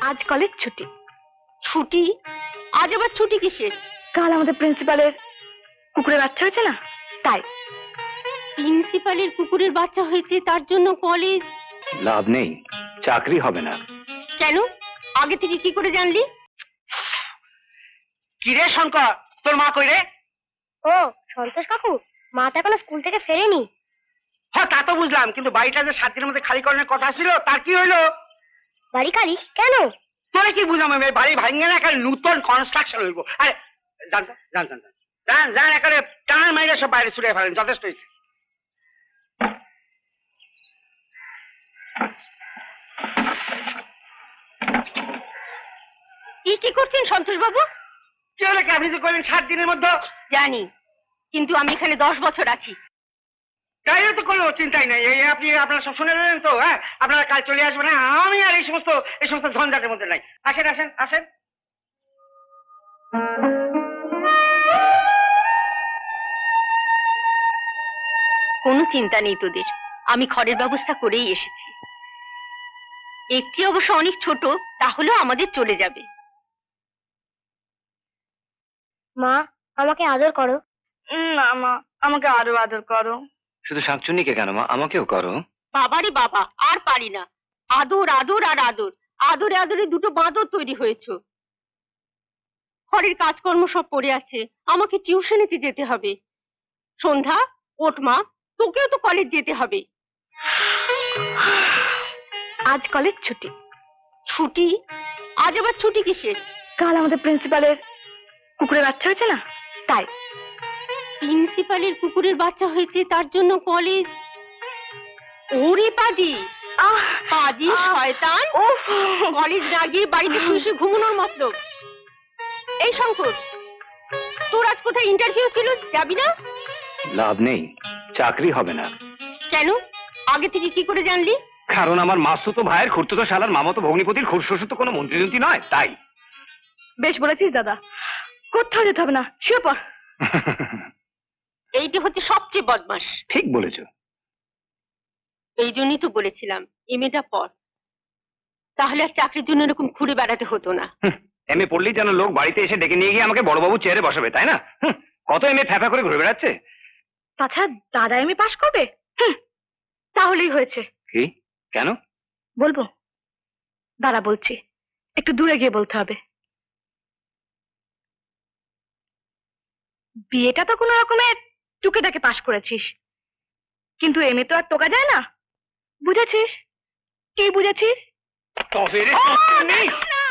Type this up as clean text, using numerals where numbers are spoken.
আজ কলেজ ছুটি। ছুটি? আজ আবার ছুটি কিসের? কাল আমাদের প্রিন্সিপালের কুকুরের বাচ্চা হয়েছে না, তাই। প্রিন্সিপালের কুকুরের বাচ্চা হয়েছে তার জন্য কলেজ? লাভ নেই, চাকরি হবে না। কেন? আগে থেকে কি করে জানলি? কিরে শঙ্কর, তোর মা কই রে? ও সন্তোষ কাকু, মা তো এখনো স্কুল থেকে ফেরেনি। হ্যাঁ তা তো বুঝলাম, কিন্তু বাড়িটা যে 7 দিনের মধ্যে খালি করানোর কথা ছিল, তার কি হইলো? বাড়ি খালি কেন? তোরা কি বুঝলাম, বাড়ি ভাঙে না, একটা নতুন কনস্ট্রাকশন হইব। আরে জান জান জান জান জান একেবারে টান মাইরে সব বাইরে ছুড়ে ফেলেন, যথেষ্ট হয়েছে। কি করছেন সন্তোষ বাবু? কি হলো কি, আপনি যে করলেন 7 দিনের মধ্যে? জানি, কিন্তু আমি এখানে 10 বছর আছি। তাই তো কোনো চিন্তাই নাই, এই আপনি আপনারা সব শুনে নেন তো। হ্যাঁ, আপনারা কাল চলে আসবেন। হ্যাঁ, আমি আর এই সমস্ত ঝঞ্ঝাটের মধ্যে নাই। আসেন আসেন আসেন। কোনো চিন্তা নেই তোদের, আমি ঘরের ব্যবস্থা করেই এসেছি। একটি অবশ্য অনেক ছোট, তাহলেও আমাদের চলে যাবে। মা আমাকে আদর করো। না মা, আমাকে আরো আদর করো। শুধু শাকচুন্নিকে কেন মা, আমাকেও করো। বাবারে বাবা, আর পারি না। আদর আদর আর আদর, আদরে আদরে দুটো বাঁদর তৈরি হয়েছে। ঘরের কাজকর্ম সব পড়ে আছে, আমাকে টিউশনিতে যেতে হবে। সন্ধ্যা, ওঠ মা, তোকেও তো কলেজ যেতে হবে। আজ কলেজ ছুটি। ছুটি? আজ আবার ছুটি কিসের? কাল আমাদের প্রিন্সিপালের কুকুরের বাচ্চা হয়েছে না, তাই। প্রিন্সিপালের কুকুরের বাচ্চা হয়েছে তার জন্য কলেজ? ওরে পাজি, পাজি শয়তান! কলেজ না গিয়ে বাড়িতে শুয়ে শুয়ে ঘুমানোর মতলব। এই শঙ্কর, তোর আজ কোথায় ইন্টারভিউ ছিল, যাবি না? লাভ নেই, চাকরি হবে না। কেন? আগে থেকে কি করে জানলি? কারণ আমার মাসুতো ভাইয়ের খুড়তুতো শালার মামাতো ভগ্নিপতির খুড়শ্বশুর তো কোনো মন্ত্রী নয়, তাই। বেশ বলেছিস দাদা, কোথাও যেতে হবে না, শুয়ে পড়। এইটা হচ্ছে সবচেয়ে বদমাস। ঠিক বলেছো। এই জন্যই তো বলেছিলাম এমএটা পড়, তাহলে আর চাকরির জন্য এরকম ঘুরে বেড়াতে হতো না। এমএ পড়লেই যেন লোক বাড়িতে এসে ডেকে নিয়ে গিয়ে আমাকে বড়বাবু চেয়ারে বসাবে, তাই না? কত এমএ ফ্যাফা করে ঘুরে বেড়াচ্ছে। তাছাড়া দাদা এমএ পাশ করবে, তাহলেই হয়েছে। কি? কেন বলবো? দাঁড়া বলছি, একটু দূরে গিয়ে বলতে হবে। বিয়েটা তো কোনো রকমে টুকেটাকে পাশ করেছিস, কিন্তু এমএ তো আর টোকা যায় না, বুঝেছিস? কি বুঝেছিস? তবে রে, ও, দেখো না।